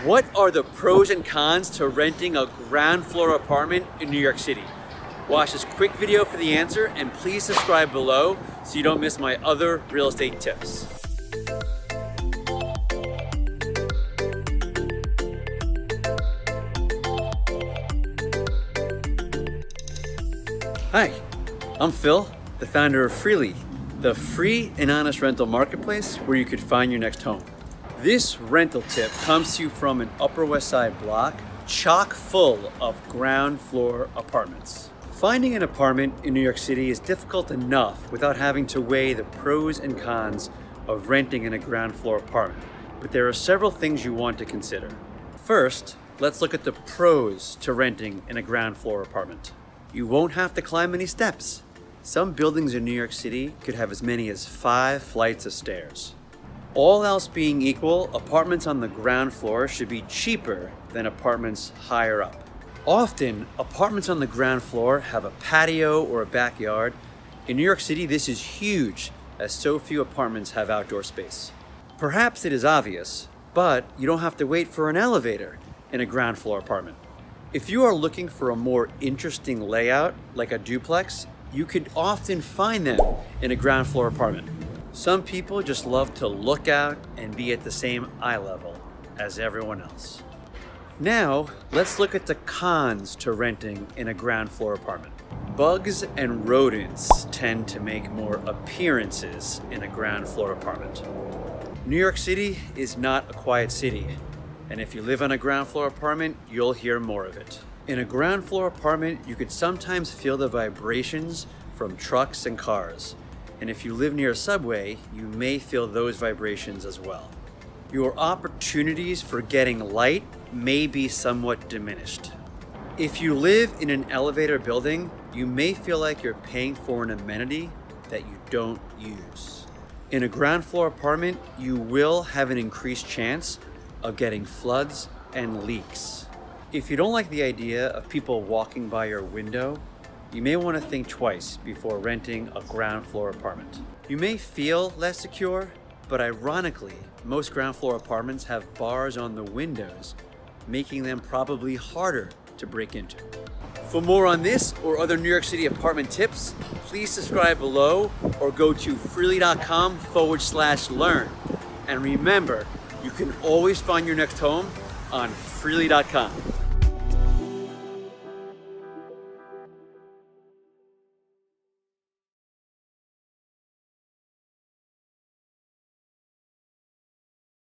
What are the pros and cons to renting a ground floor apartment in New York City? Watch this quick video for the answer, and please subscribe below so you don't miss my other real estate tips. Hi, I'm Phil, the founder of Frele, the free and honest rental marketplace where you could find your next home. This rental tip comes to you from an Upper West Side block chock full of ground floor apartments. Finding an apartment in New York City is difficult enough without having to weigh the pros and cons of renting in a ground floor apartment, but there are several things you want to consider. First, let's look at the pros to renting in a ground floor apartment. You won't have to climb any steps. Some buildings in New York City could have as many as 5 flights of stairs. All else being equal, apartments on the ground floor should be cheaper than apartments higher up. Often, apartments on the ground floor have a patio or a backyard. In New York City, this is huge, as so few apartments have outdoor space. Perhaps it is obvious, but you don't have to wait for an elevator in a ground floor apartment. If you are looking for a more interesting layout, like a duplex, you could often find them in a ground floor apartment. Some people just love to look out and be at the same eye level as everyone else. Now, let's look at the cons to renting in a ground floor apartment. Bugs and rodents tend to make more appearances in a ground floor apartment. New York City is not a quiet city, and if you live in a ground floor apartment, you'll hear more of it. In a ground floor apartment, you could sometimes feel the vibrations from trucks and cars. And if you live near a subway, you may feel those vibrations as well. Your opportunities for getting light may be somewhat diminished. If you live in an elevator building, you may feel like you're paying for an amenity that you don't use. In a ground floor apartment, you will have an increased chance of getting floods and leaks. If you don't like the idea of people walking by your window, you may want to think twice before renting a ground floor apartment. You may feel less secure, but ironically, most ground floor apartments have bars on the windows, making them probably harder to break into. For more on this or other New York City apartment tips, please subscribe below or go to Frele.com/learn. And remember, you can always find your next home on Frele.com.